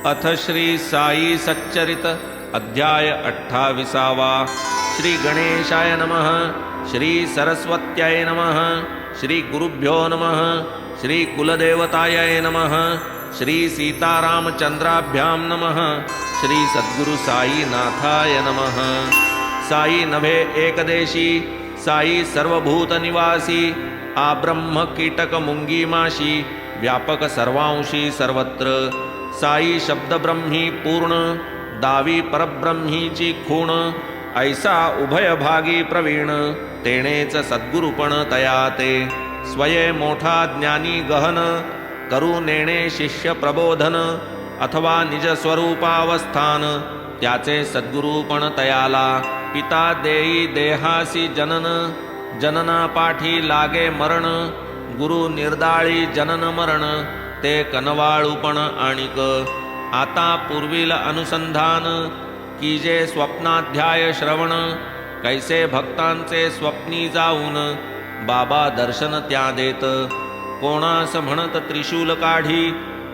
अथ श्री साई सच्चरित अध्याय 28वा। श्री गणेशाय नमः। श्री सरस्वत्याय नमः। श्री गुरुभ्यो नमः। श्री कुलदेवताय नमः। श्री सीतारामचंद्राभ्यां नमः। श्री सद्गुरु साई नाथाय नमः। साई नभे एकदेशी, साई सर्वभूत निवासी, आब्रह्म कीटक मुंगी माशी, व्यापक सर्वांशी सर्वत्र। साई शब्द ब्रह्मी पूर्ण, दावी परब्रह्मीची खूण, ऐसा उभय भागी प्रवीण, तेणेच सद्गुरुपण तया ते। स्वये मोठा ज्ञानी गहन, करू नेणे शिष्य प्रबोधन, अथवा निज स्वरूपावस्थान, त्याचे सद्गुरुपण तयाला। पिता देई देहासी जनन, जनना पाठी लागे मरण, गुरु निर्दाळी जनन मरण, ते कनवाळूपण आणिक। आता पूर्वील अनुसंधान, कीजे स्वप्नाध्याय श्रवण, कैसे भक्तांचे स्वप्नी जाऊन, बाबा दर्शन त्या देत। कोणास म्हणत त्रिशूल काढी,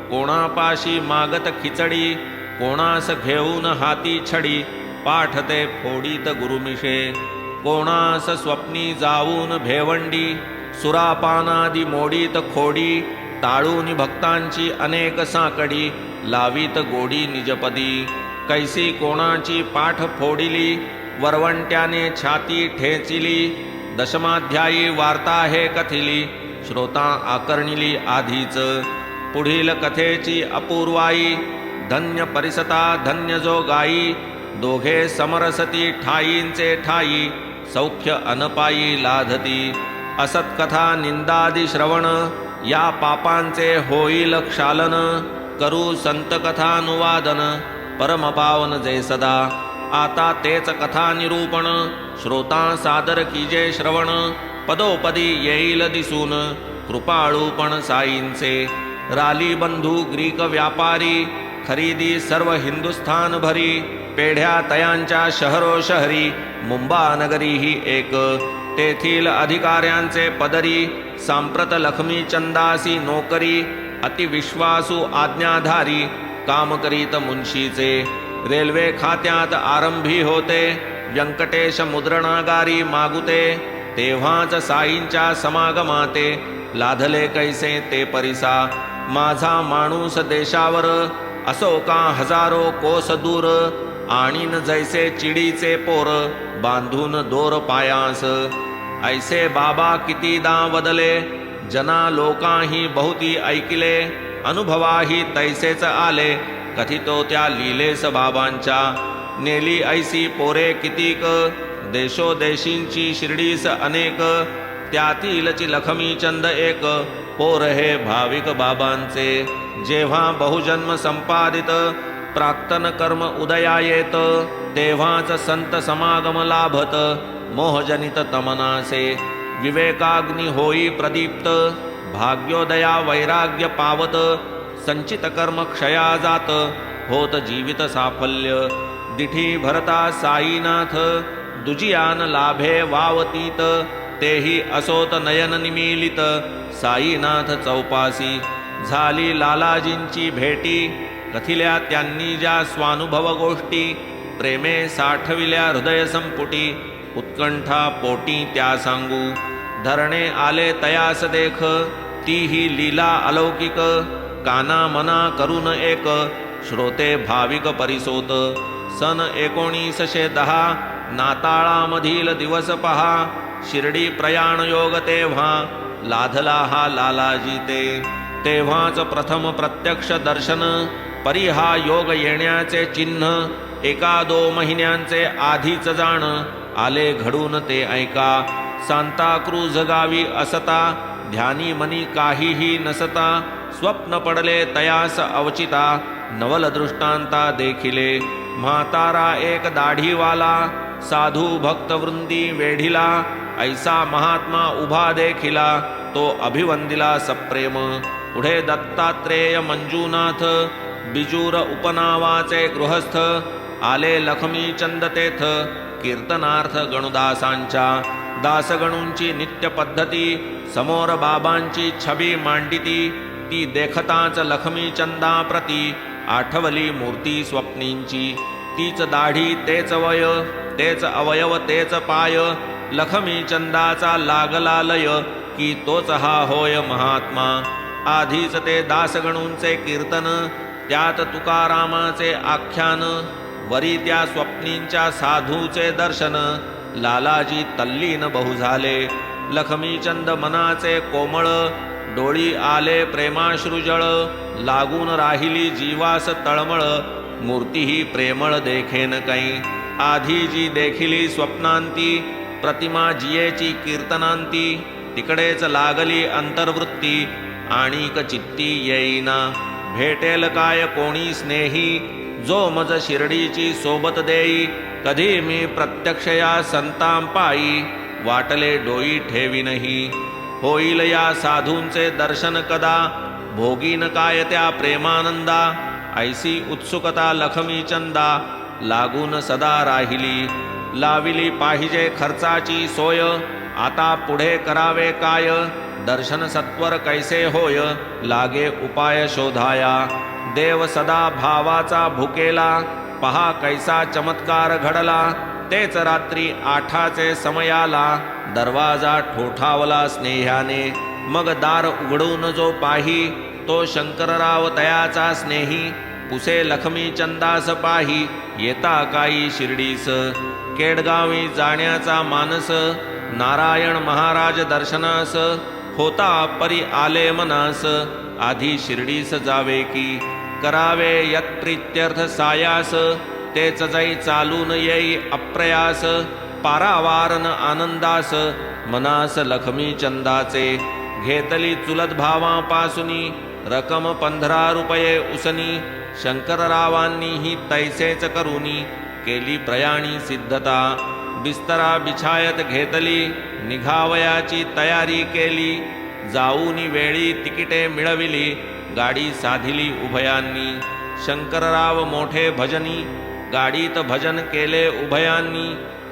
कोणापाशी मागत खिचडी, कोणास घेऊन हाती छडी, पाठते फोडीत गुरुमिशे। कोणास स्वप्नी जाऊन भेवंडी, सुरापानादी मोडीत खोडी, टाळून भक्तांची अनेक साकडी, लावीत गोडी निजपदी। कैसी कोणाची पाठ फोडिली, वरवंट्याने छाती ठेचिली, दशमाध्यायी वार्ता हे कथिली, श्रोता आकर्णिली आधीच। पुढील कथेची अपूर्वाई, धन्य परिसता धन्य जो गाई, दोघे समरसती ठाईंचे ठाई, सौख्य अनपायी लाधती। असत्कथा निंदादी श्रवण, या पापांचे होईल क्षालन, करू संतकथानुवादन, परमपावन जे सदा। आता तेच कथा निरूपण, श्रोता सादर कीजे श्रवण, पदोपदी येईल दिसून, कृपाळूपण साईंचे। राली बंधू ग्रीक व्यापारी, खरीदी सर्व हिंदुस्थान भरी, पेढ्या तयांच्या शहरो शहरी, मुंबा नगरी ही एक। तेथील अधिकाऱ्यांचे पदरी, सांप्रत लक्ष्मी चंदासी नोकरी, अतिविश्वासू आज्ञाधारी, काम करीत मुंशीचे। रेल्वे खात्यात आरंभी होते, व्यंकटेश मुद्रणागारी मागुते, तेव्हाच साईंच्या समागमाते, लाधले कैसे ते परिसा। माझा माणूस देशावर, असो का हजारो कोस दूर, आणीन जैसे चिडीचे पोर, बांधून दोर पायास। ऐसे बाबा कितीदा वदले, जना लोकांही बहुती ऐकिले, अनुभवाही तैसेच आले, कथितो त्या लीलेस बाबांच्या। नेली ऐसी पोरे कितीक, देशोदेशींची शिर्डीस अनेक, त्यातीलची लक्ष्मीचंद एक, पोर हे भाविक बाबांचे। जेव्हा बहुजन्म संपादित, प्राक्तन कर्म उदया येत, तेव्हाच संत समागम लाभत, मोहजनित तमनासे। विवेकाग्नी होई प्रदीप्त, भाग्योदया वैराग्य पावत, संचित कर्म क्षया जात, होत जीवित साफल्य। दिठी भरता साईनाथ, दुजियान लाभे वावतीत, तेही असोत नयन निमीलित, साईनाथ चौपासी। झाली लालाजींची भेटी, कथिल्या त्यांनी ज्या स्वानुभव गोष्टी, प्रेमे साठविल्या हृदय संपुटी, उत्कंठा पोटी त्या सांगू। धरणे आले तयास देख, तीही लीला अलौकिक, काना मना करून एक, श्रोते भाविक परिसोत। सन 1910 नाताळामधील दिवस पहा, शिर्डी प्रयाण योग तेव्हा, लाधला हा लालाजी ते। तेव्हाच प्रथम प्रत्यक्ष दर्शन, परिहा योग येण्याचे चिन्ह, 1-2 महिन्यांचे आधीच जाण, आले घडून ते ऐका। सांताक्रूझ गावी असता, ध्यानी मनी काहीही नसता, स्वप्न पडले तयास अवचिता, नवल दृष्टांता देखिले। म्हातारा एक दाढीवाला, साधू भक्त वृंदी वेढिला, ऐसा महात्मा उभा देखिला, तो अभिवंदिला सप्रेम। पुढे दत्तात्रेय मंजूनाथ, बिजूर उपनावाचे गृहस्थ, आले लक्ष्मीचंद तेथ, कीर्तनार्थ गणुदासांच्या। दासगणूंची नित्य पद्धती, समोर बाबांची छबी मांडिती, ती देखताच लक्ष्मीचंदा प्रती, आठवली मूर्ती स्वप्नींची. तीच दाढी तेच वय, तेच अवयव तेच पाय, लखमी चंदाचा लागला लय, की तोच हा होय महात्मा. आधीच ते दासगणूंचे कीर्तन, त्यात तुकारामाचे आख्यान, वरी त्या स्वप्नींच्या साधूचे दर्शन, लालाजी तल्लीन बहु झाले. लखमीचंद मनाचे कोमळ, डोळी आले प्रेमाश्रुजळ, लागून राहिली जीवास तळमळ, मूर्तीही प्रेमळ देखेन कै. आधी जी देखिली स्वप्नांती, प्रतिमा जियेची कीर्तनांती, तिकडेच लागली अंतर्वृत्ती, आणिक चित्ती येईना. भेटेल काय कोणी स्नेही, जो मज शिर्डीची सोबत देई. कधी मी प्रत्यक्ष या संतां पायी, वाटले डोई ठेवीनही. होईल या साधूंचे दर्शन कदा, भोगीन काय त्या प्रेमानंदा. ऐसी उत्सुकता लखमी चंदा, लागून सदा राहिली. लाविली पाहिजे खर्चाची सोय, आता पुढे करावे काय. दर्शन सत्वर कैसे होय, लागे उपाय शोधाया. देव सदा भावाचा भुकेला, पहा कैसा चमत्कार घडला. तेच रात्री 8चे समयाला, दरवाजा ठोठावला स्नेह्याने. मग दार उघडून जो पाही, तो शंकरराव तयाचा स्नेही. पुसे लखमी चंदास पाही, येता काही शिर्डीस. केडगावी जाण्याचा मानस, नारायण महाराज दर्शनास. होता परी आले मनास, आधी शिर्डीस जावे की. करावे यत्प्रीत्यर्थ सायास, तेच जै चालून येई अप्रयास. पारावारन आनंदास, मनास लखमी चंदाचे. घेतली चुलत भावापासूनी, रकम 15 रुपये उसनी. शंकररावांनी ही तैसेच करूनी, केली प्रयाणी सिद्धता. बिस्तरा बिछायत घेतली, निघावयाची तयारी केली. जाऊनी वेळी तिकिटे मिळविली, गाडी साधिली उभयांनी. शंकरराव मोठे भजनी, गाडीत भजन केले उभयांनी.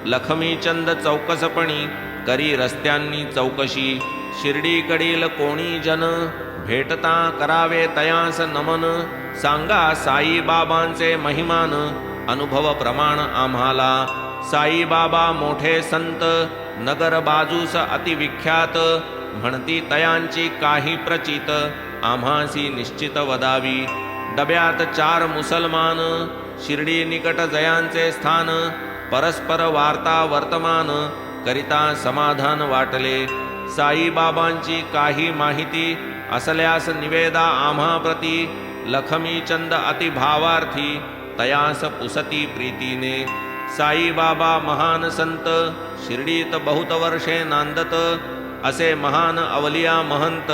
लखमीचंद चौकसपणी, करी रस्त्यांनी चौकशी. शिर्डीकडील कोणी जन, भेटता करावे तयास नमन. सांगा साईबाबांचे महिमान, अनुभव प्रमाण आम्हाला. साईबाबा मोठे संत, नगर बाजूस अतिविख्यात. म्हणती तयांची काही प्रचित, आम्हासी निश्चित वदावी. डब्यात 4 मुसलमान, शिर्डी निकट जयांचे स्थान. परस्पर वार्ता वर्तमान, करिता समाधान वाटले. साईबाबांची काही माहिती, असल्यास निवेदा आम्हा प्रती. लखमीचंद अतिभावार्थी, तयास पुसती प्रीतीने. साईबाबा महान संत, शिर्डीत बहुत वर्षे नांदत. असे महान अवलिया महंत,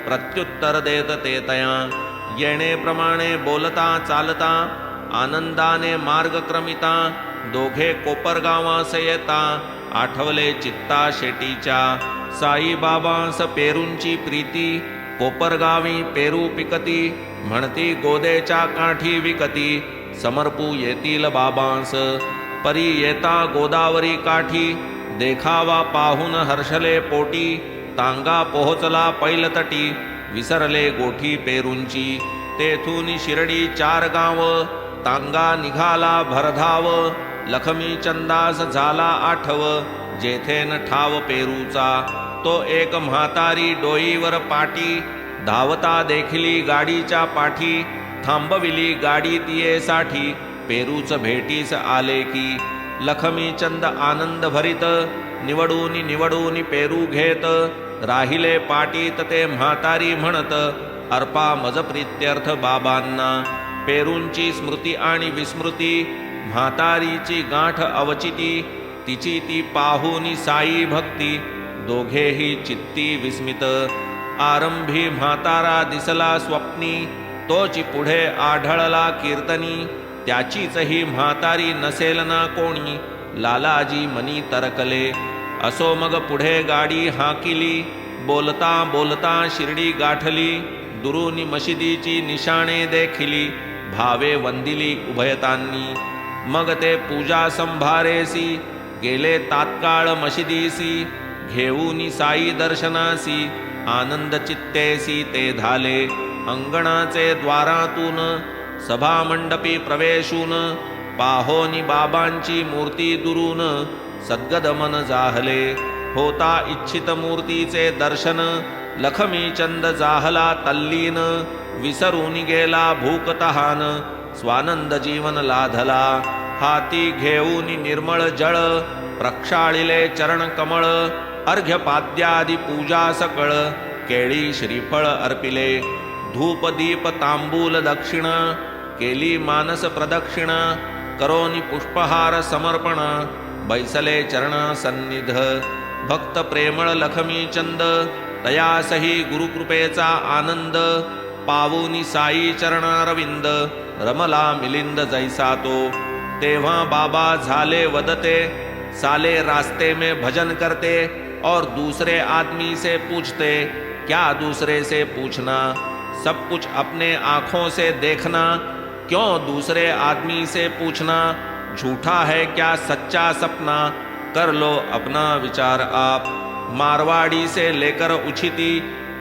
प्रत्युत्तर देत ते तया. येणेप्रमाणे बोलता चालता, आनंदाने मार्ग क्रमिता. दोघे कोपरगावास येता, आठवले चित्ता शेटीच्या. साईबाबांस पेरूंची प्रीती, कोपरगावी पेरू पिकती. म्हणती गोदेच्या काठी विकती, समर्पू येतील बाबांस. परी येता गोदावरी काठी, देखावा पाहून हर्षले पोटी. तांगा पोहोचला पैलतटी, विसरले गोठी पेरूंची. तेथून शिर्डी 4 गाव, तांगा निघाला भरधाव. लखमी चंदास झाला आठव, जेथेन ठाव पेरूचा. तो एक म्हातारी डोईवर पाटी, धावता देखली गाडीच्या पाठी. थांबविली गाडी तियेसाठी, पेरूच भेटीस आले की. लखमीचंद आनंद भरित, निवडून पेरू घेत. राहिले पाटीत ते म्हातारी म्हणत, अर्पा मज प्रीत्यर्थ बाबांना. पेरूंची स्मृती आणि विस्मृती, म्हातारीची गाठ अवचिती. तिची ती पाहुनी साई भक्ती, दोघेही चित्ती विस्मित. आरंभी म्हातारा दिसला स्वप्नी, तोची पुढे आढळला कीर्तनी. त्याचीच ही म्हातारी नसेल ना कोणी, लालाजी मनी तरकले. असो मग पुढे गाडी हाकिली, बोलता बोलता शिर्डी गाठली. दुरुनी मशिदीची निशाणे देखिली, भावे वंदिली उभयतांनी. मग ते पूजा संभारेसी, गेले तात्काळ मशिदीसी. घेऊनी साई दर्शनासी, आनंद चित्तेसी ते झाले. अंगणाचे द्वारातून सभामंडपी प्रवेशून पाहोनी बाबांची मूर्ती दुरून सद्गद मन जाहले होता इच्छित मूर्तीचे दर्शन लखमीचंद जाहला तल्लीन विसरून गेला भूक तहान स्वानंद जीवन लाधला हाती घेऊन निर्मळ जळ प्रक्षाळिले चरण कमळ अर्घ्यपाद्यादी पूजा सकळ केळी श्रीफळ अर्पिले धूप दीप तांबूल दक्षिण केली मानस प्रदक्षिण करोनी पुष्पहार समर्पण बैसले चरण सन्निध भक्त प्रेमळ लखमीचंद तयासही गुरुकृपेचा आनंद पावुनी साई चरणारविंद रमला मिलिंद जैसा तो तेव्हा बाबा झाले वदते साले रास्ते में भजन करते और दूसरे आदमी से पूछते क्या दूसरे से पूछना सब कुछ अपने आँखों से देखना क्यों दूसरे आदमी से पूछना झूठा है क्या सच्चा सपना कर लो अपना विचार आप मारवाड़ी से लेकर उछिती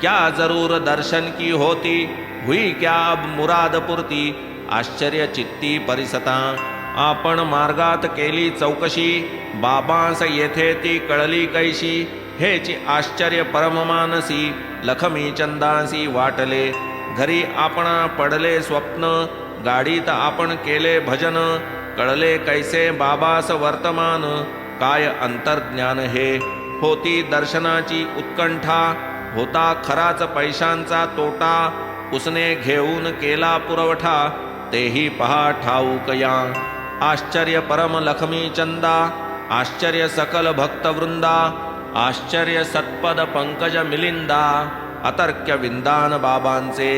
क्या जरूर दर्शन की होती हुई क्या अब मुराद पुरती आश्चर्य चित्ती परिसता आपण मार्गात केली चौकशी बाबांस येथे ती कळली कैशी हेची आश्चर्य परममानसी लखमीचंदासी वाटले घरी आपणा पडले स्वप्न गाडीत आपण केले भजन कळले कैसे बाबास वर्तमान काय अंतर्ज्ञान हे होती दर्शनाची उत्कंठा होता खराच पैशांचा तोटा उसने घेऊन केला पुरवठा तेही पहा ठाऊकया आश्चर्य परम लखमीचंदा आश्चर्य सकल भक्तवृंदा आश्चर्य सत्पद पंकज मिलिंदा अतर्क्य विंदान बाबांचे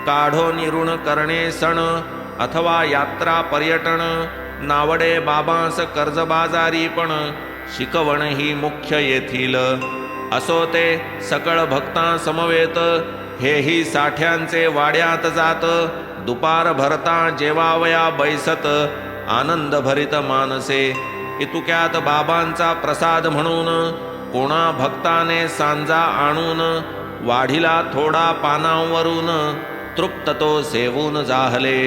काढो निऋण करणे सण अथवा यात्रा पर्यटन नावडे बाबांस कर्जबाजारी पण शिकवण ही मुख्य येथील असो ते सकळ भक्ता समवेत हेही साठ्यांचे वाड्यात जात दुपार भरता जेवावया बैसत आनंद भरित मानसे इतुक्यात बाबांचा प्रसाद म्हणून कोणा भक्ताने सांजा आणून वाढीला थोडा पानावरून तृप्त तो सेवून जाहले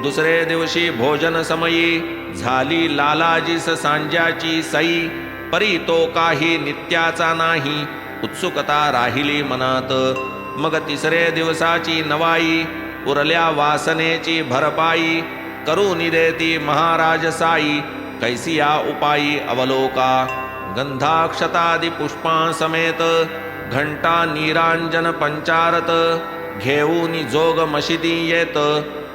दुसरे दिवशी भोजन समयी झाली लालाजीस सांज्याची सई परी तो काही नित्याचा नाही उत्सुकता राहिली मनात मग तिसरे दिवसाची नवाई उरल्या वासनेची भरपाई करून देती महाराज साई कैसिया उपायी अवलोका गंधाक्षतादि पुष्पां समेत घंटा नीरांजन पंचारत घेऊनी जोग मशिदी येत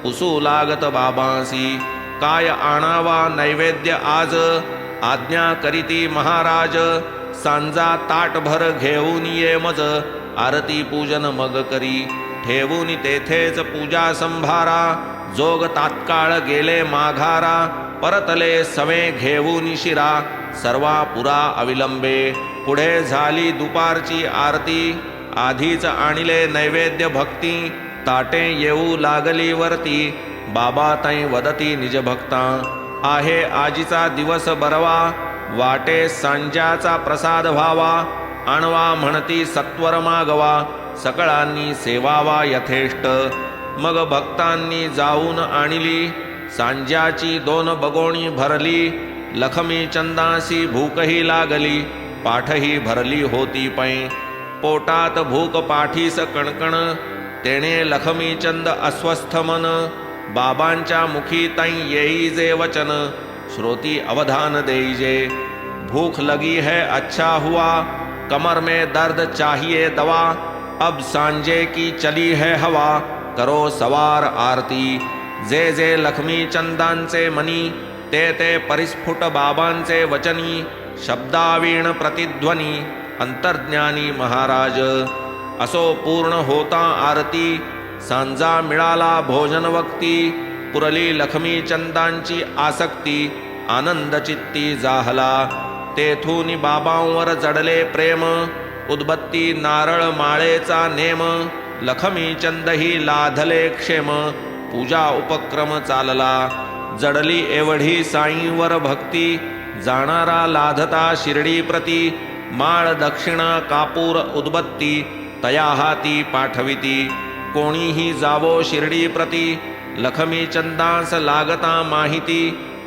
उसू लागत बाबांसी काय आणावा नैवेद्य आज आज्ञा करीती महाराज सांजा ताटभर घेऊन ये मज आरती पूजन मग करी ठेवून तेथेच पूजा संभारा जोग तात्काळ गेले माघारा परतले सवे घेऊन शिरा सर्वा पुरा अविलंबे पुढे झाली दुपारची आरती आधीच आणिले नैवेद्य भक्ती ताटे येऊ लागली वरती बाबा तै वदती निज भक्ता आहे आजीचा दिवस बरवा वाटे सांज्याचा प्रसाद व्हावा आणवा म्हणती सत्वर मागवा सकळांनी सेवावा यथेष्ट मग भक्तांनी जाऊन आणली सांज्याची 2 बगोणी भरली लखमीचंदासी भूकही लागली पाठही भरली होती पै पोटात भूक पाठीस कणकण तेणे लखमीचंद अस्वस्थ मन बाबांच्या मुखी तै येई जे वचन श्रोती अवधान देईजे भूख लगी है अच्छा हुआ कमर में दर्द चाहिए दवा अब सांजे की चली है हवा करो सवार आरती जे जे लक्ष्मीचंदांचे मनी ते ते परिस्फुट बाबांचे वचनी शब्दावीण प्रतिध्वनी अंतर्ज्ञानी महाराज असो पूर्ण होता आरती सांजा मिळाला भोजन वक्ती पुरली लक्ष्मीचंदांची आसक्ती आनंद चित्ती जाहला तेथून बाबांवर जडले प्रेम उदबत्ती नारळ माळेचा नेम लक्ष्मीचंदही लाधले क्षेम पूजा उपक्रम चालला जडली एवढी साईंवर भक्ती जाणारा लाधता शिर्डी प्रती माळ दक्षिणा कापूर उदबत्ती तया हाती पाठविती कोणीही जावो शिर्डी प्रती लखमी चंदास लागता माहिती,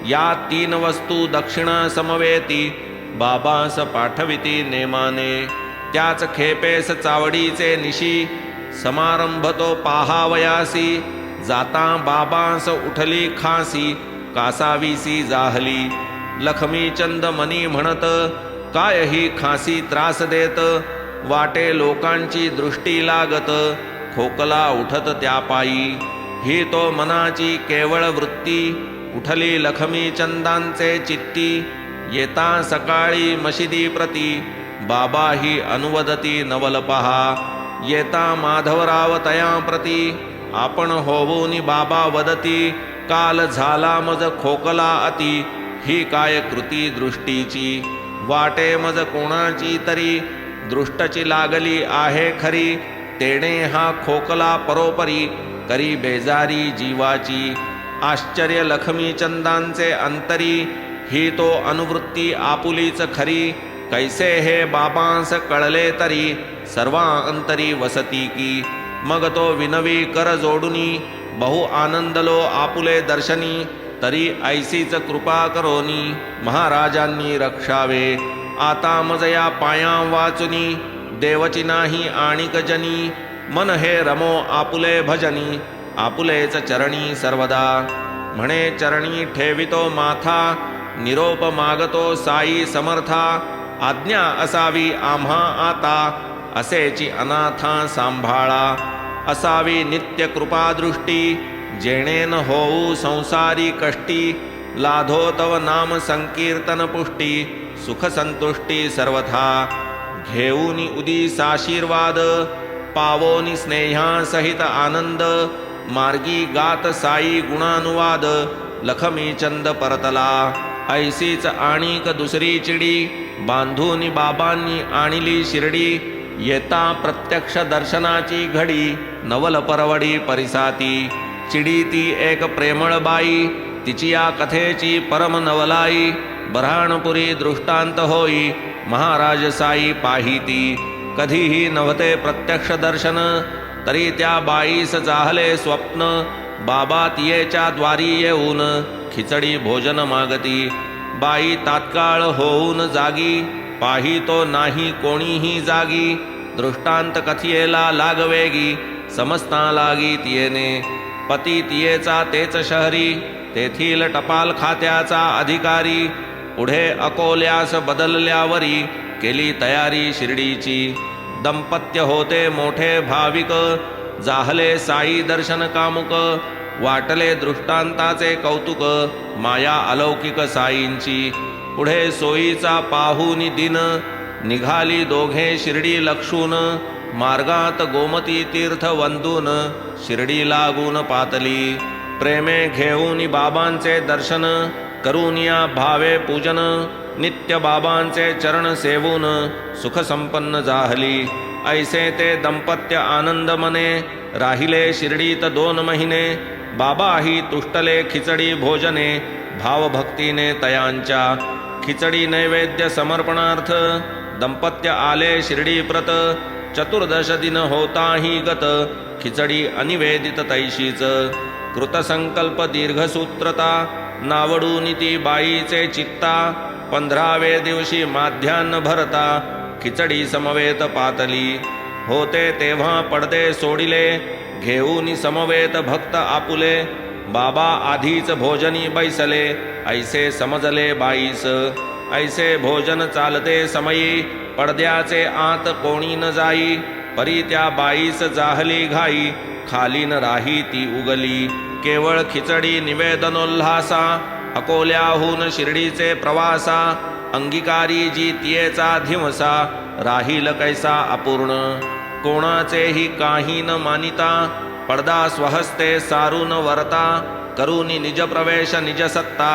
या 3 वस्तू दक्षिणा समवेती, बाबास पाठविती नेमाने. त्याच खेपेस चावडीचे निशी, समारंभ तो पाहावयासी, जाता बाबांस उठली खासी, कासावीसी जाहली. लखमी चंद मनी म्हणत, काय ही खासी त्रास देत, वाटे लोकांची दृष्टी लागत, खोकला उठत त्या पायी. ही तो मनाची केवळ वृत्ती, उठली लखमी चंदांचे चित्ती. येता सकाळी मशिदी प्रती, बाबा ही अनुवदती नवल पहा. येता माधवराव तया प्रती, आपण होऊनी बाबा वदती, काल झाला मज खोकला अति, ही काय कृती दृष्टीची. वाटे मज कोणाची तरी, दृष्टची लागली आहे खरी, तेणे हा खोकला परोपरी, करी बेजारी जीवाची. आश्चर्य लखमी चंदांचे अंतरी, ही तो अनुवृत्ती आपुलीच खरी. कैसे हे बाबांस कळले तरी, सर्वा अंतरी वसती की. मग तो विनवी कर जोडुनी, बहु आनंदलो आपुले दर्शनी. तरी ऐसीच कृपा करोनी, महाराजांनी रक्षावे. आता मजया पायां वाचुनी, देवची नाही आणिक जनी. मन हे रमो आपुले भजनी, आपुलेच चरणी सर्वदा. म्हणे चरणी ठेवितो माथा, निरोप मागतो साई समर्था. आज्ञा असावी आम्हा आता, असेची अनाथा सांभाळा. असावी नित्य कृपादृष्टी, जेणेन होऊ संसारी कष्टी. लाधो तव नाम संकीर्तन पुष्टी, सुख संतुष्टी सर्वथा. घेऊनी उदीसाशीर्वाद, पावोनी स्नेहासहित आनंद. मार्गी गात साई गुणानुवाद, लखमी चंद परतला. ऐसीच आणिक दुसरी चिडी, बांधूनी बाबांनी आणिली शिर्डी. येता प्रत्यक्ष दर्शनाची घडी, नवल परवडी परिसाती. चिडी ती एक प्रेमळ बाई, तिची या कथेची परम नवलाई. बऱ्हाणपुरी दृष्टांत होई, महाराज साई पाहिती. कधीही नव्हते प्रत्यक्ष दर्शन, तरी त्या बाईस जाहले स्वप्न. बाबा तियेच्या द्वारी येऊन, खिचडी भोजन मागती. बाई तात्काळ होऊन जागी, पाहितो नाही कोणीही जागी. दृष्टांत कथियेला लागवेगी, समजता लागी तियेने. पती तियेचा तेच शहरी, तेथील टपाल खात्याचा अधिकारी. पुढे अकोल्यास बदलल्यावरी, केली तयारी शिर्डीची. दंपत्य होते मोठे भाविक, जाहले साई दर्शन कामुक. वाटले दृष्टांताचे कौतुक, माया अलौकिक साईंची. पुढे सोयीचा पाहुनी दिन, निघाली दोघे शिर्डी लक्षून. मार्गात गोमती तीर्थ वंदून, शिर्डी लागून पातली. प्रेमे घेऊन बाबांचे दर्शन, करून या भावे पूजन. नित्य बाबांचे चरण सेवून, सुख संपन्न जाहली. ऐसे ते दंपत्य आनंद मने, राहिले शिर्डीत 2 महिने. बाबाही तुष्टले खिचडी भोजने, भावभक्तीने तयांच्या. खिचडी नैवेद्य समर्पणार्थ, दंपत्य आले शिर्डी प्रत. 14 दिन होताही गत, खिचडी अनिवेदित तैशीच. कृतसंकल्प दीर्घसूत्रता, नावडून ती बाईचे चित्ता. 15वे दिवशी माध्यान्ह भरता, खिचडी समवेत पातली. होते तेव्हा पडदे सोडिले, घेऊन समवेत भक्त आपुले. बाबा आधीच भोजनी बैसले, ऐसे समजले बाईस. ऐसे भोजन चालते समयी, पडद्याचे आत कोणी न जाई. परी त्या बाईस जाहली घाई, खाली न राही ती उगली. केवळ खिचडी निवेदनोल्हासा, अकोल्याहून शिर्डीचे प्रवासा. अंगीकारी जी तियेचा धिवसा, राहील कैसा अपूर्ण. कोणाचेही काही न मानिता, पडदा स्वहस्ते सारून वरता. करूनी निज प्रवेश निज सत्ता,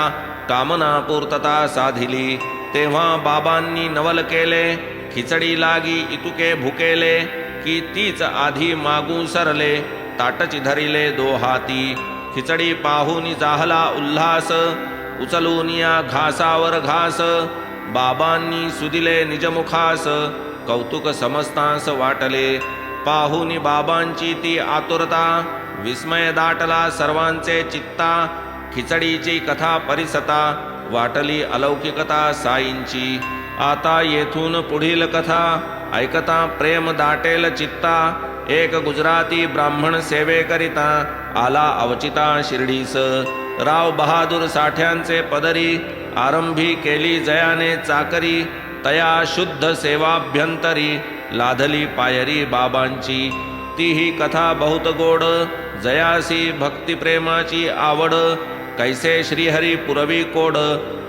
कामना पूर्तता साधिली. तेव्हा बाबांनी नवल केले, खिचडी लागी इतुके भुकेले. की तीच आधी मागू सरले, ताटची धरिले 2 हाती. खिचडी पाहून जाहला उल्हास, उचलून या घासावर घास. बाबांनी सुदिले निजमुखास, कौतुक समस्तास वाटले. पाहुनी बाबांची ती आतुरता, विस्मय दाटला सर्वांचे चित्ता, खिचडीची कथा परिसता, वाटली अलौकिकता साईंची. आता येथून पुढील कथा ऐकता प्रेम दाटेल चित्ता. एक गुजराती ब्राह्मण सेवेकरिता आला अवचिता शिर्डीस. राव बहादूर साठ्यांचे पदरी आरंभी केली जयाने चाकरी. तया शुद्ध सेवाभ्यंतरी लाधली पायरी बाबांची. ती ही कथा बहुत गोड, जयासी भक्तिप्रेमाची आवड. कैसे श्रीहरी पुरवी कोड,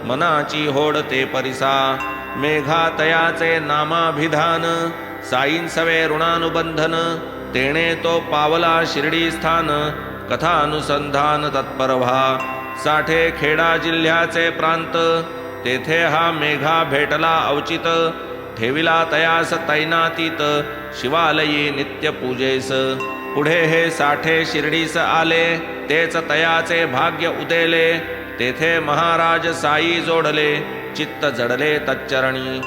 मनाची होड ते परिसा. मेघा तयाचे नामाभिधान, साईंसवे ऋणानुबंधन. तेणे तो पावला शिर्डी स्थान, कथानुसंधान तत्पर व्हा. साठे खेडा जिल्ह्याचे प्रांत, तेथे हा मेघा भेटला अवचित. ठेविला तयास तैनातीत, शिवालयी नित्य पूजेस. पुढे हे साठे शिर्डीस आले, तेच तयाचे भाग्य उदेले. तेथे महाराज साई जोडले, चित्त जडले तच्चरणी.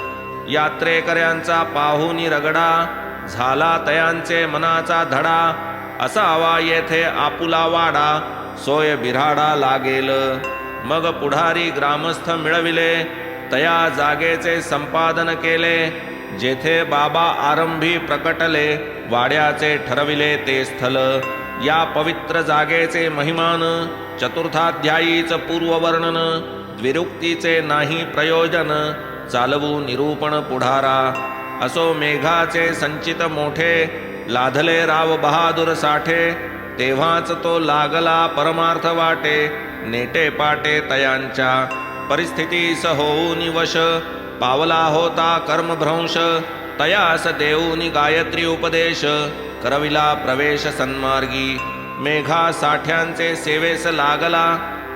यात्रेकऱ्यांचा पाहुनी रगडा, झाला तयांचे मनाचा धडा. असावा येथे आपुला वाडा, सोय बिराडा लागेल. मग पुढारी ग्रामस्थ मिळविले, तया जागेचे संपादन केले. जेथे बाबा आरंभी प्रकटले, वाड्याचे ठरविले ते स्थल. या पवित्र जागेचे महिमान, चतुर्थाध्यायीच पूर्ववर्णन. द्विरुक्तीचे नाही प्रयोजन, चालवू निरूपण पुढारा. असो मेघाचे संचित मोठे, लाधले राव बहादूर साठे. तेव्हाच तो लागला परमार्थ वाटे, नेटे पाटे तयांच्या. परिस्थितीस होऊनी वश, पावला होता कर्मभ्रंश. तयास देऊनी गायत्री उपदेश, करविला प्रवेश सन्मार्गी. मेघा साठ्यांचे सेवेस लागला,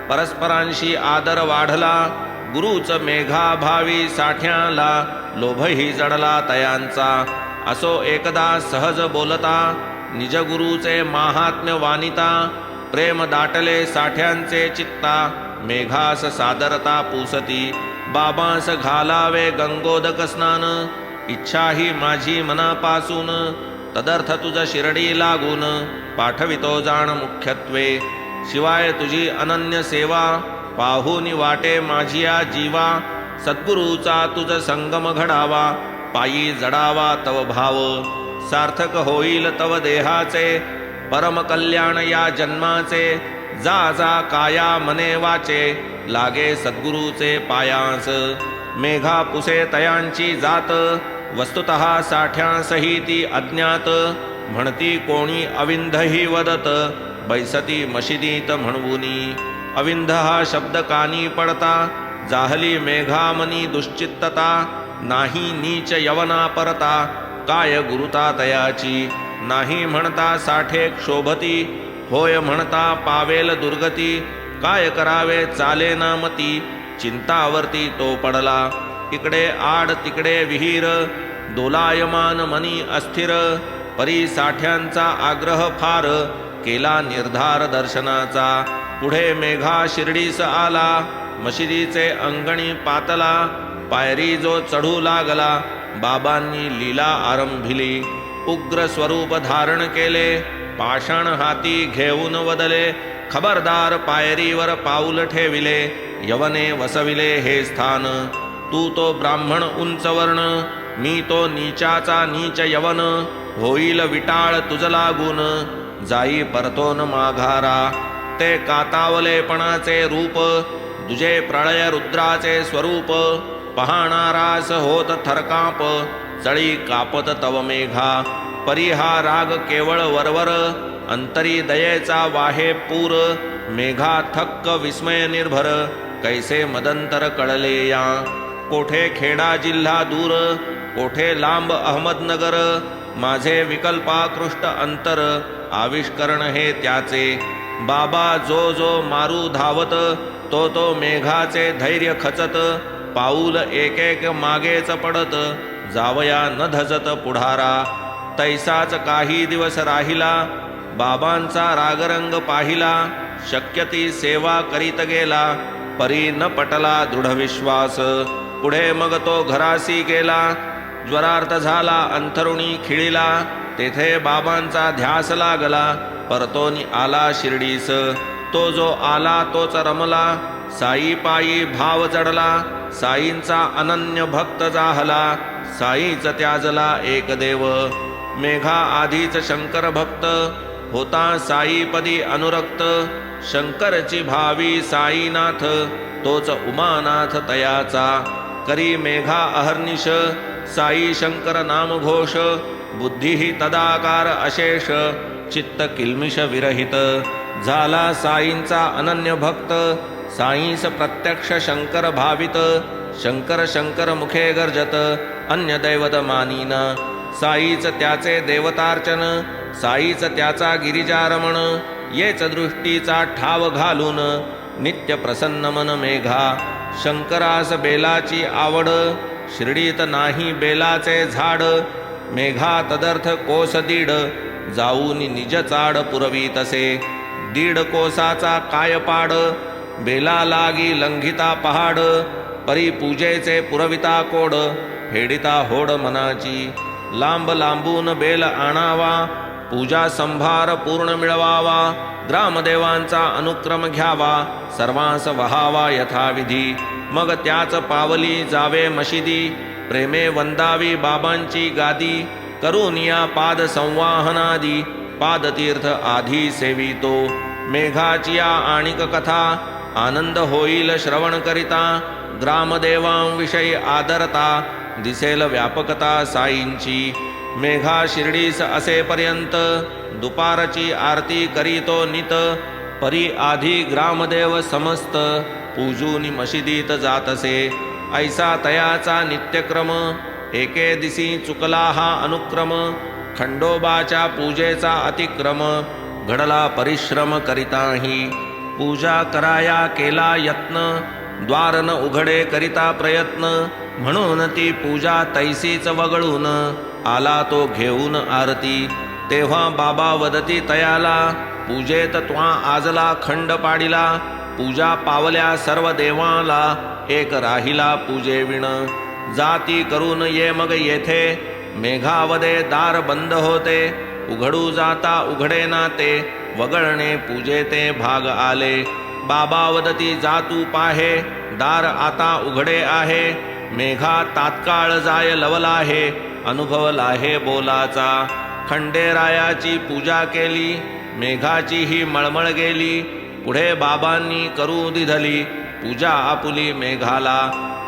परस्परांशी आदर वाढला. गुरुच मेघा भावी साठ्याला, लोभही जडला तयांचा. असो एकदा सहज बोलता, निज गुरुचे महात्म्य वानिता. प्रेम दाटले साठ्यांचे चित्ता, मेघास सादरता पुसती. बाबांस घालावे गंगोदक स्नान, इच्छा ही माझी मनापासून. तदर्थ तुझ शिर्डी लागून, पाठवितो जाण मुख्यत्वे. शिवाय तुझी अनन्य सेवा, पाहुनी वाटे माझिया जीवा. सद्गुरूचा तुझ संगम घडावा, पायी जडावा तव भाव. सार्थक होईल तव देहाचे, परम कल्याण या जन्माचे. जा जा काया मने वाचे, लागे सद्गुरूचे पायांस. मेघा पुसे तयांची जात, वस्तुतः साठ्यांसही ती अज्ञात. म्हणती कोणी अविंधही वदत, बैसती मशिदीत म्हणवुनी. अविंध हा शब्द कानी पडता, जाहली मेघामनी दुश्चित्तता. नाही नीच यवना परता, काय गुरुता तयाची. नाही म्हणता साठे क्षोभती, होय म्हणता पावेल दुर्गती. काय करावे चाले ना मती, चिंतावरती तो पडला. इकडे आड तिकडे विहीर, दोलायमान मनी अस्थिर. परी साठ्यांचा आग्रह फार, केला निर्धार दर्शनाचा. पुढे मेघा शिर्डीस आला, मशिदीचे अंगणी पातला. पायरी जो चढू लागला, बाबांनी लीला आरंभिली. उग्र स्वरूप धारण केले, पाषाण हाती घेऊन वदले. खबरदार पायरीवर पाऊल ठेविले, यवने वसविले हे स्थान. तू तो ब्राह्मण उंचवर्ण, मी तो नीचाचा नीच यवन. होईल विटाळ तुझ लागून, जाई परतोन माघारा. ते कातावलेपणाचे रूप, तुझे प्रळय रुद्राचे स्वरूप. पाहणारास होत थरकाप, चळी कापत तव मेघा. परिहा राग केवळ वरवर, अंतरी दयेचा वाहे पूर. मेघा थक्क विस्मय निर्भर, कैसे मदंतर कळले या. कोठे खेडा जिल्हा दूर, कोठे लांब अहमदनगर. माझे विकल्पाकृष्ट अंतर, आविष्करण हे त्याचे. बाबा जो जो मारू धावत, तो तो मेघाचे धैर्य खचत. पाऊल एक एक मागेच पडत, जावया न धजत पुढारा. तैसाच काही दिवस राहिला, बाबांचा रागरंग पाहिला. शक्य ती सेवा करीत गेला, परी न पटला दृढ विश्वास. पुढे मग तो घरासी गेला, ज्वरार्थ झाला अंथरुणी खिळीला. तेथे बाबांचा ध्यास लागला. परतोनी आला शिर्डीस, तो जो आला तोच रमला. साई पायी भाव चढला, साईंचा अनन्य भक्त जाहला. साईच त्याजला एक देव, मेघा आधीच शंकर भक्त. होता साईपदी अनुरक्त, शंकरची भावी साईनाथ. तोच उमानाथ तयाचा, करी मेघा अहर्निश. साई शंकर नाम घोष, बुद्धीही तदाकार अशेष. चित्त किल्मिष विरहित, झाला साईंचा अनन्य भक्त. साईंस प्रत्यक्ष शंकर भावित, शंकर शंकर मुखे गर्जत. अन्य दैवत मानीन, साईच त्याचे देवतार्चन. साईच त्याचा गिरिजारमण, येच दृष्टीचा ठाव घालून. नित्य प्रसन्न मन मेघा, शंकरास बेलाची आवड. शिर्डीत नाही बेलाचे झाड, मेघा तदर्थ कोस दीड. जाऊन निज चाड पुरवी तसे, दीड कोसाचा काय पाड. बेला लागी लंघिता पहाड, परी पूजेचे पुरविता कोड. फेडिता होड मनाची, लांब लांबून बेल आणावा. पूजा संभार पूर्ण मिळवावा, ग्रामदेवांचा अनुक्रम घ्यावा. सर्वांस वहावा यथाविधी, मग त्याच पावली जावे मशिदी. प्रेमे वंदावी बाबांची गादी, करुनिया पाद संवाहनादी. पादतीर्थ आधी सेवितो, मेघाचिया आणिक कथा. आनंद होईल श्रवण करिता, ग्रामदेवांविषयी आदरता. दिसेल व्यापकता साईंची, मेघा शिर्डीस असेपर्यंत. दुपारची आरती करीतो नित, परी आधी ग्रामदेव समस्त. पूजूनी मशिदीत जातसे, ऐसा तयाचा नित्यक्रम. एके दिसी चुकला हा अनुक्रम, खंडोबाच्या पूजेचा अतिक्रम. घडला परिश्रम करिताही, पूजा कराया केला यत्न. द्वार न उघडे करिता प्रयत्न, म्हणून ती पूजा तैसीच वगळून. आला तो घेऊन आरती, तेव्हा बाबा वदती तयाला. पूजेत त्वा आजला खंड पाडिला, पूजा पावल्या सर्व देवाला. एक राहिला पूजेविण, जाती करून ये मग येथे. मेघावदे दार बंद होते, उघडू जाता उघडे नाते. वगळणे पूजेते भाग आले, बाबा वदती जातू पाहे. दार आता उघडे आहे, मेघा तात्काळ जाय लवला आहे. अनुभवला आहे बोलाचा, खंडेरायाची पूजा केली. मेघाची ही मळमळ गेली, पुढे बाबांनी करू दिधली. पूजा आपुली मेघाला,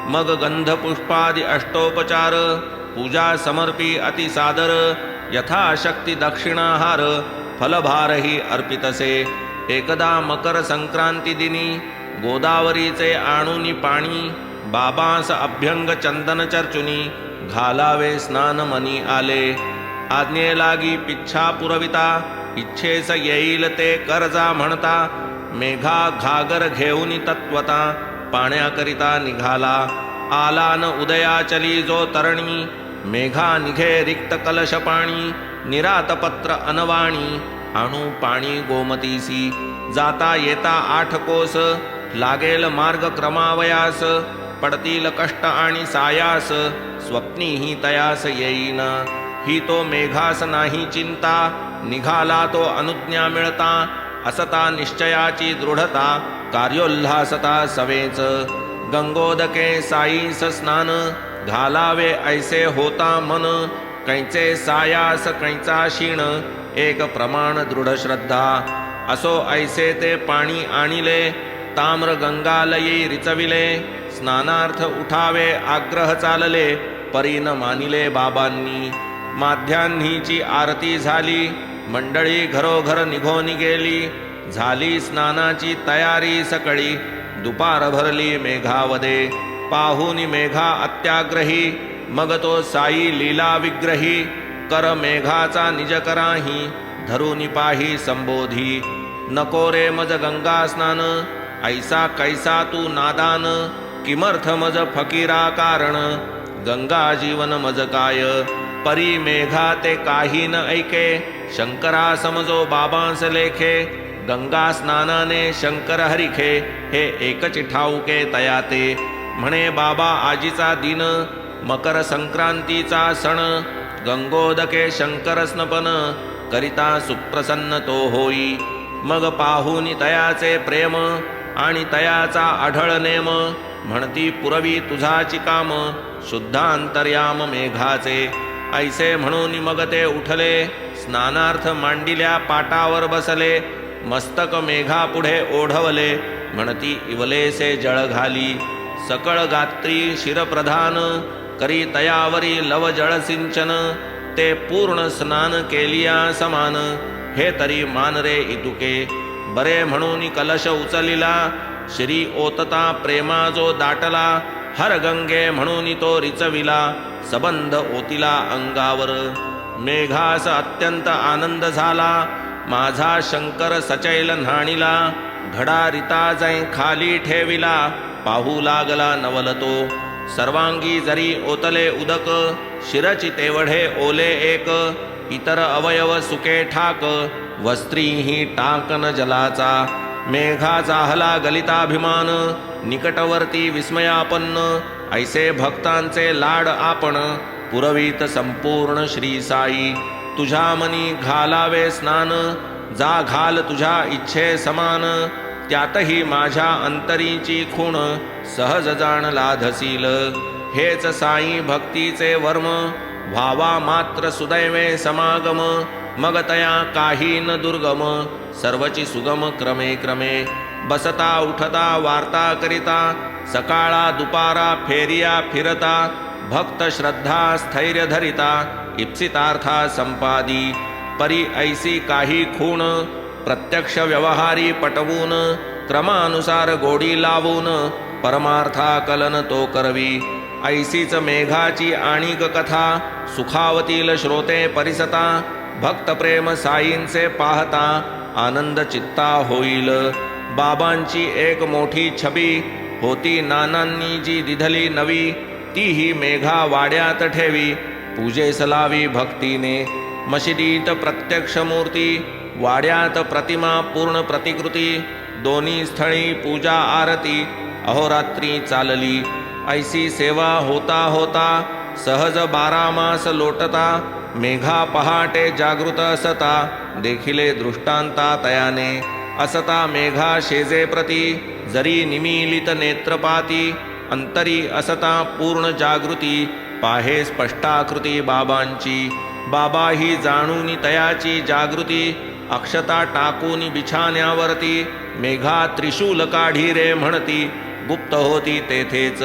मग गंधपुष्पादी अष्टोपचार. पूजा समर्पी अतिसादर, यथाशक्ती दक्षिणाहार. फलभारही अर्पितसे, एकदा मकर संक्रांती दिनी. गोदावरीचे आणूनी पाणी, बाबांस अभ्यंग चंदन चर्चुनी. घालावे स्नान मनी आले, आज्ञे लागी पिच्छा पुरविता. इच्छेस येईल ते करजा म्हणता. मेघा घागर घेऊनी तत्वता, पाण्याकरिता निघाला. आला न उदयाचली जो तरणी, मेघा निघे रिक्त कलश पाणी. निरातपत्र अनवाणी, आणू पाणी गोमतीसी. जाता येता 8 कोस, लागेल मार्ग क्रमावयास. पडतील कष्ट आणि सायास, स्वप्नीही तयास येईन. ही तो मेघास नाही चिंता, निघाला तो अनुज्ञा मिळता. असता निश्चयाची दृढता, कार्योल्हासता सवेच. गंगोदके साईस स्नान, घालावे ऐसे होता मन. कैचे सायास कैचा क्षीण, एक प्रमाण दृढ श्रद्धा. असो ऐसे ते पाणी आणिले, ताम्र गंगालयी रिचविले. स्नानार्थ उठावे आग्रह चालले, परी न मानिले बाबांनी. माध्यान्हीची आरती झाली, मंडळी घरोघर निघोनी गेली. झाली स्नानाची तयारी सकळी, दुपार भरली मेघावदे. पाहुनी मेघा अत्याग्रही, मग तो साई लीला विग्रही. कर मेघाचा निज कराही, धरुनी पाही संबोधी. नको रे मज गंगा स्नान, ऐसा कैसा तू नादान. किमर्थ मज फकीरा कारण, गंगा जीवन मज काय. परी मेघा ते काही न ऐके, शंकरा समजो बाबांस लेखे. गंगा स्नानाने शंकर हरिखे, हे एकच ठाऊके तयाते. म्हणे बाबा आजीचा दिन, मकर संक्रांतीचा सण. गंगोदके शंकर स्नपन करिता सुप्रसन्न तो होई. मग पाहुनी तयाचे प्रेम आणि तयाचा आढळ नेम, म्हणती पुरवी तुझाची काम शुद्धांतर्याम मेघाचे. ऐसे म्हणून मग ते उठले, स्नानार्थ मांडिल्या पाटावर बसले. मस्तक मेघा पुढे ओढवले, म्हणती इवलेसे जळ घाली. सकळ गात्री शिरप्रधान करी तयावरी लव जळ सिंचन. ते पूर्ण स्नान केलिया समान, हे तरी मान रे इतुके. बरे म्हणून कलश उचलिला, श्री ओतता प्रेमा जो दाटला. हर गंगे म्हणून तो रिचविला, सबंध ओतिला अंगावर. मेघास अत्यंत आनंद झाला, माझा शंकर सचैल न्हाणीला. घडा रिता जै खाली ठेविला, पाहू लागला नवल तो. सर्वांगी जरी ओतले उदक, शिरची तेवढे ओले एक. इतर अवयव सुके ठाक, वस्त्रीही टाकन जलाचा. मेघाचा हला गलिताभिमान, निकटवर्ती विस्मयापन्न. ऐसे भक्तांचे लाड आपण, पुरवीत संपूर्ण श्री साई. तुझ्या मनी घालावे स्नान, जा घाल तुझ्या इच्छे समान. त्यातही माझ्या अंतरीची खूण, सहज जाण लाधसील. हेच साई भक्तीचे वर्म, व्हावा मात्र सुदैवे समागम. मग तया काही न दुर्गम, सर्वची सुगम क्रमे क्रमे. बसता उठता वार्ता करिता, सकाळा दुपारा फेरिया फिरता. भक्त श्रद्धा स्थैर्य धरिता, इप्सितार्था संपादी. परी ऐसी काही खूण, प्रत्यक्ष व्यवहारी पटवून. क्रमानुसार गोडी लावून, परमार्था कलन तो करवी. ऐसीच मेघाची आणिक कथा, सुखावतील श्रोते परिसता. भक्त प्रेम साईंचे पाहता, आनंद चित्ता होईल. बाबांची एक मोठी छबी होती, नानांनी जी दिधली नवी. तीही मेघा वाड्यात ठेवी, पूजेस लावी भक्तीने. मशिदीत प्रत्यक्ष मूर्ती, वाड्यात प्रतिमा पूर्ण प्रतिकृती. दोन्ही स्थळी पूजा आरती, अहोरात्री चालली. ऐसी सेवा होता होता, सहज 12 मास लोटता. मेघा पहाटे जागृत असता, देखिले दृष्टांता तयाने. असता मेघा शेजे प्रती, जरी निमीलित नेत्रपाती. अंतरी असता पूर्ण जागृती, पाहे स्पष्टाकृती बाबांची. बाबा ही जाणून तयाची जागृती, अक्षता टाकून बिछाण्यावरती. मेघा त्रिशूल काढी रे म्हणती, गुप्त होती तेथेच.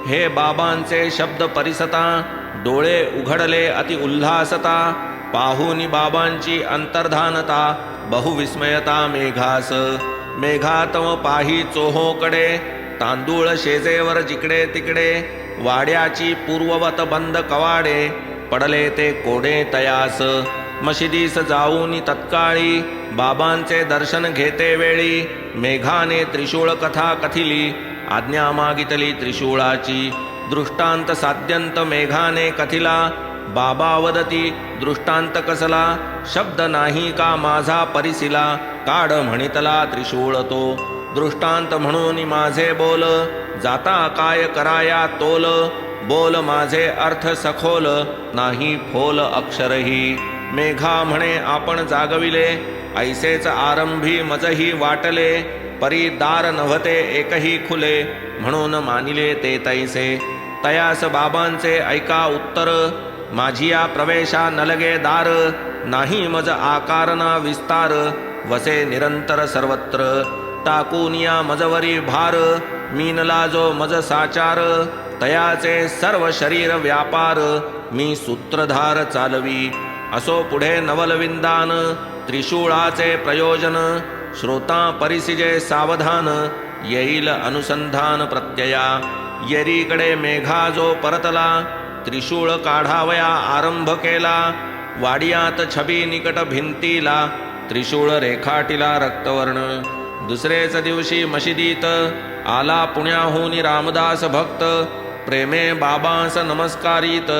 हे बाबांचे शब्द परिसता, डोळे उघडले अति उल्हासता. पाहुनी बाबांची अंतर्धानता, बहुविस्मयता मेघास. मेघातम पाही चोहोकडे, तांदूळ शेजेवर जिकडे तिकडे. वाड्याची पूर्ववत बंद कवाडे, पडले ते कोडे तयास. मशिदीस जाऊन तत्काळी, बाबांचे दर्शन घेते वेळी. मेघाने त्रिशूळ कथा कथिली, आज्ञा मागितली त्रिशूळाची. दृष्टांत साध्यंत मेघाने कथिला, बाबा वदती दृष्टांत कसला. शब्द नाही का माझा परिसिला, काढ म्हणितला त्रिशूळ तो. दृष्टांत म्हणून माझे बोल, जाता काय कराया तोल. बोल माझे अर्थ सखोल, नाही फोल अक्षरही. मेघा म्हणे आपण जागविले, ऐसेच आरंभी मजही वाटले. परी दार नव्हते एकही खुले, म्हणून मानिले ते तैसे. तयास बाबांचे ऐका उत्तर, माझिया प्रवेशा नलगे दार. नाही मज आकार ना विस्तार, वसे निरंतर सर्वत्र. टाकूनिया मजवरी भार, मीनला जो मज साचार. तयाचे सर्व शरीर व्यापार, मी सूत्रधार चालवी. असो पुढे नवलविंदान, त्रिशूळाचे प्रयोजन. श्रोता परिसिजे सावधान, येईल अनुसंधान प्रत्यया. येरीकडे मेघा जो परतला, त्रिशूळ काढावया आरंभ केला. वाडियात छबी निकट भिंतीला, त्रिशूळ रेखाटिला रक्तवर्ण. दुसरेच दिवशी मशिदीत आला पुण्याहून रामदास भक्त. प्रेमे बाबांस नमस्कारित,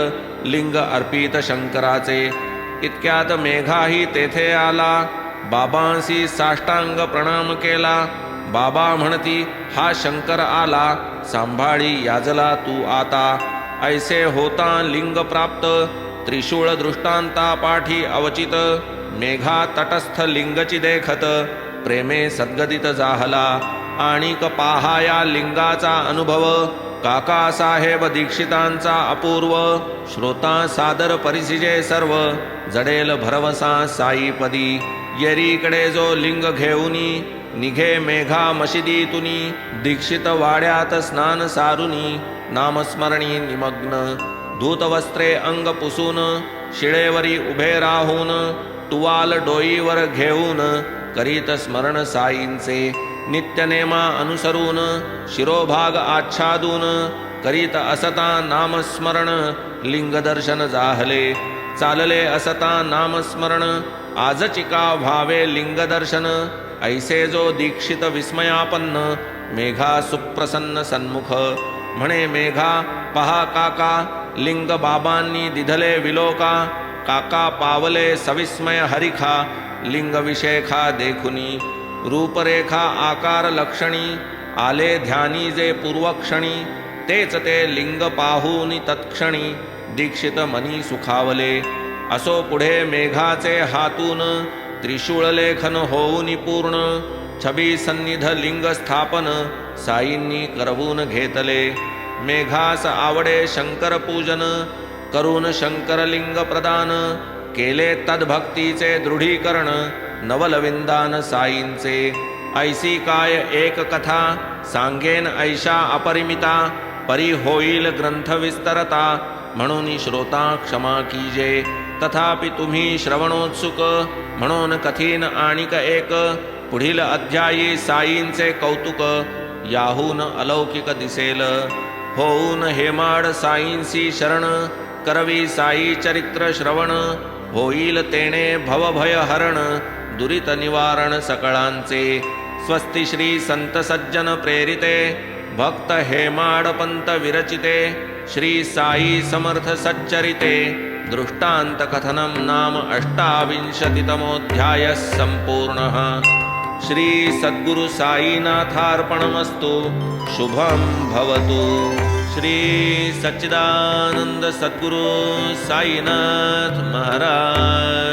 लिंग अर्पित शंकराचे. इतक्यात मेघाही तेथे आला, बाबांसी साष्टांग प्रणाम केला. बाबा म्हणती हा शंकर आला, सांभाळी याजला तू आता. ऐसे होता लिंग प्राप्त, त्रिशूळ दृष्टांता पाठी अवचित मेघा तटस्थ लिंगची देखत प्रेमे सद्गदित जाहला आणिक पाहाया लिंगाचा अनुभव काका साहेब दीक्षितांचा अपूर्व श्रोता सादर परिसिजे सर्व जडेल भरवसा साईपदी येरीकडे जो लिंग घेऊनी निघे मेघा मशिदीतुनी दीक्षित वाड्यात स्नान सारुनी नामस्मरणी निमग्न धूतवस्त्रे अंग पुसून शिळेवरी उभे राहून टुवाल डोईवर घेऊन करीत स्मरण साईंचे नित्यनेमा अनुसरून शिरोभाग आच्छादून करीत असता नामस्मरण लिंगदर्शन जाहले चालले असता नामस्मरण आजचिका व्हावे लिंगदर्शन ऐसे जो दीक्षित विस्मयापन्न मेघा सुप्रसन्न सन्मुख म्हणे मेघा पहा काका लिंग बाबांनी दिधले विलोका काका पावले सविस्मय हरिखा लिंग विशेखा देखुनी रूपरेखा आकार लक्षणी आले ध्यानी जे पूर्वक्षणी तेच ते लिंग पाहूनी तत्क्षणी दीक्षित मनी सुखावले असो पुढे मेघाचे हातून त्रिशूळ लेखन होऊनी पूर्ण छबी सन्निध लिंग स्थापन साईंनी करवून घेतले मेघास आवडे शंकर पूजन करून शंकरलिंग प्रदान केले तद्भक्तीचे दृढीकरण नवलविंदान साईंचे ऐसी काय एक कथा सांगेन ऐशा अपरिमिता परी होईल ग्रंथ विस्तरता म्हणून श्रोता क्षमा कीजे तथापि तुम्ही श्रवणोत्सुक म्हणून कथीन आणिक एक पुढील अध्यायी साईंचे कौतुक याहून अलौकिक दिसेल होऊन हेमाड साईंसी शरण करवी साई चरित्र श्रवण होईल तेणे भवभय हरण दुरित निवारण सकळांचे स्वस्ति श्री संत सज्जन प्रेरिते भक्त हेमाड पंत विरचिते श्री साई समर्थ सच्चरिते दृष्टांत कथनम नाम 28तमोऽध्यायः संपूर्णः श्री सद्गुरु साईनाथार्पणमस्तु शुभं भवतु श्री सच्चिदानंद सद्गुरु साईनाथ महाराज